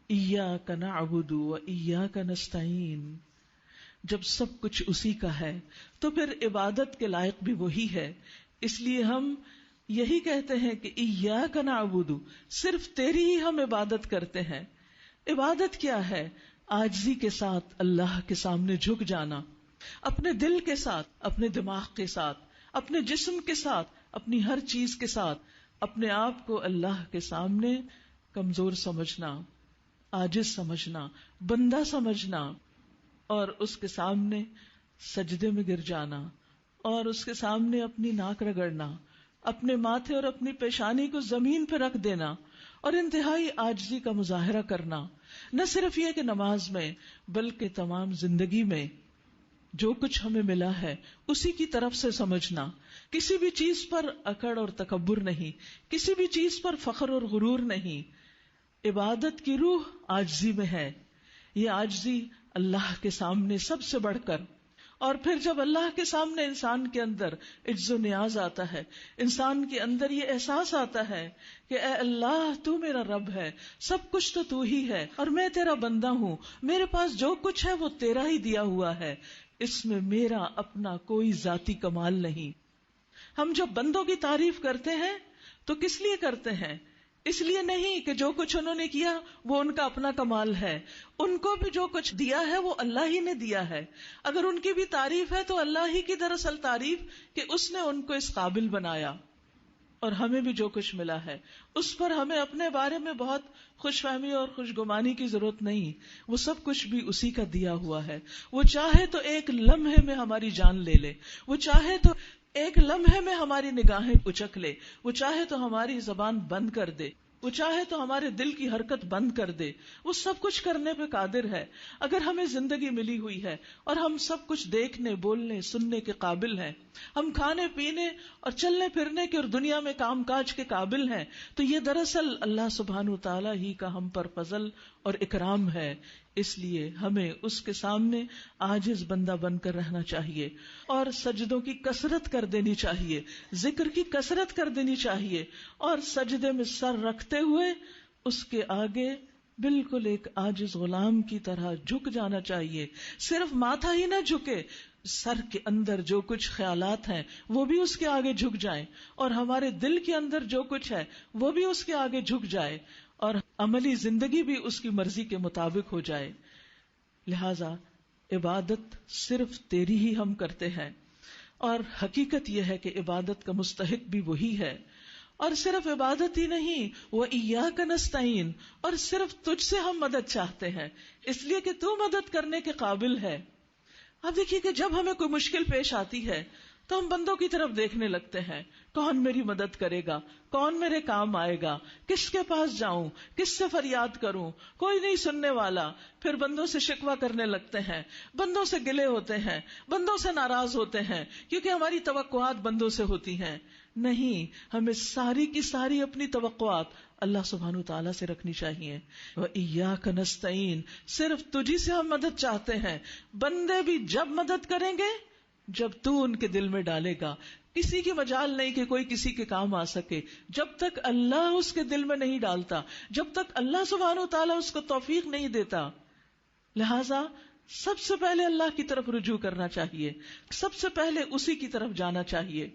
ایاک نعبد و ایاک نستعین. جب سب کچھ اسی کا ہے تو پھر عبادت کے لائق بھی وہی ہے. اس لیے ہم یہی کہتے ہیں کہ ایاک نعبد، صرف تیری ہی ہم عبادت کرتے ہیں. عبادت کیا ہے؟ عاجزی کے ساتھ اللہ کے سامنے جھک جانا، اپنے دل کے ساتھ، اپنے دماغ کے ساتھ، اپنے جسم کے ساتھ، اپنی ہر چیز کے ساتھ اپنے آپ کو اللہ کے سامنے کمزور سمجھنا، عاجز سمجھنا، بندہ سمجھنا، اور اس کے سامنے سجدے میں گر جانا، اور اس کے سامنے اپنی ناک رگڑنا، اپنے ماتھے اور اپنی پیشانی کو زمین پہ رکھ دینا، اور انتہائی عاجزی کا مظاہرہ کرنا. نہ صرف یہ کہ نماز میں بلکہ تمام زندگی میں جو کچھ ہمیں ملا ہے اسی کی طرف سے سمجھنا، کسی بھی چیز پر اکڑ اور تکبر نہیں، کسی بھی چیز پر فخر اور غرور نہیں. عبادت کی روح عاجزی میں ہے. یہ عاجزی اللہ کے سامنے سب سے بڑھ کر، اور پھر جب اللہ کے سامنے انسان کے اندر عجز و نیاز آتا ہے، انسان کے اندر یہ احساس آتا ہے کہ اے اللہ تو میرا رب ہے، سب کچھ تو ہی ہے اور میں تیرا بندہ ہوں، میرے پاس جو کچھ ہے وہ تیرا ہی دیا ہوا ہے، اس میں میرا اپنا کوئی ذاتی کمال نہیں. ہم جب بندوں کی تعریف کرتے ہیں تو کس لیے کرتے ہیں؟ اس لیے نہیں کہ جو کچھ انہوں نے کیا وہ ان کا اپنا کمال ہے. ان کو بھی جو کچھ دیا ہے وہ اللہ ہی نے دیا ہے. اگر ان کی بھی تعریف ہے تو اللہ ہی کی دراصل تعریف کہ اس نے ان کو اس قابل بنایا. اور ہمیں بھی جو کچھ ملا ہے اس پر ہمیں اپنے بارے میں بہت خوش فہمی اور خوش گمانی کی ضرورت نہیں. وہ سب کچھ بھی اسی کا دیا ہوا ہے. وہ چاہے تو ایک لمحے میں ہماری جان لے لے، وہ چاہے تو ایک لمحے میں ہماری نگاہیں اچک لے، وہ چاہے تو ہماری زبان بند کر دے، وہ چاہے تو ہمارے دل کی حرکت بند کر دے. وہ سب کچھ کرنے پہ قادر ہے. اگر ہمیں زندگی ملی ہوئی ہے اور ہم سب کچھ دیکھنے، بولنے، سننے کے قابل ہیں، ہم کھانے پینے اور چلنے پھرنے کے اور دنیا میں کام کاج کے قابل ہیں، تو یہ دراصل اللہ سبحانہ وتعالی ہی کا ہم پر فضل اور اکرام ہے. اس لیے ہمیں اس کے سامنے عاجز بندہ بن کر رہنا چاہیے، اور سجدوں کی کثرت کر دینی چاہیے، ذکر کی کثرت کر دینی چاہیے، اور سجدے میں سر رکھتے ہوئے اس کے آگے بالکل ایک عاجز غلام کی طرح جھک جانا چاہیے. صرف ماتھا ہی نہ جھکے، سر کے اندر جو کچھ خیالات ہیں وہ بھی اس کے آگے جھک جائیں، اور ہمارے دل کے اندر جو کچھ ہے وہ بھی اس کے آگے جھک جائے، اور عملی زندگی بھی اس کی مرضی کے مطابق ہو جائے. لہذا عبادت صرف تیری ہی ہم کرتے ہیں، اور حقیقت یہ ہے کہ عبادت کا مستحق بھی وہی ہے. اور صرف عبادت ہی نہیں، وَإِيَّاكَ نَسْتَعِينُ، اور صرف تجھ سے ہم مدد چاہتے ہیں، اس لیے کہ تو مدد کرنے کے قابل ہے. اب دیکھیے کہ جب ہمیں کوئی مشکل پیش آتی ہے تو ہم بندوں کی طرف دیکھنے لگتے ہیں، کون میری مدد کرے گا، کون میرے کام آئے گا، کس کے پاس جاؤں، کس سے فریاد کروں، کوئی نہیں سننے والا. پھر بندوں سے شکوہ کرنے لگتے ہیں، بندوں سے گلے ہوتے ہیں، بندوں سے ناراض ہوتے ہیں، کیونکہ ہماری توقعات بندوں سے ہوتی ہیں. نہیں، ہمیں ساری کی ساری اپنی توقعات اللہ سبحانہ وتعالیٰ سے رکھنی چاہیے. وَإِيَّاكَ نَسْتَعِينُ، صرف تجھی سے ہم مدد چاہتے ہیں. بندے بھی جب مدد کریں گے جب تو ان کے دل میں ڈالے گا. کسی کی مجال نہیں کہ کوئی کسی کے کام آ سکے جب تک اللہ اس کے دل میں نہیں ڈالتا، جب تک اللہ سبحانہ وتعالیٰ اس کو توفیق نہیں دیتا. لہذا سب سے پہلے اللہ کی طرف رجوع کرنا چاہیے، سب سے پہلے اسی کی طرف جانا چاہیے.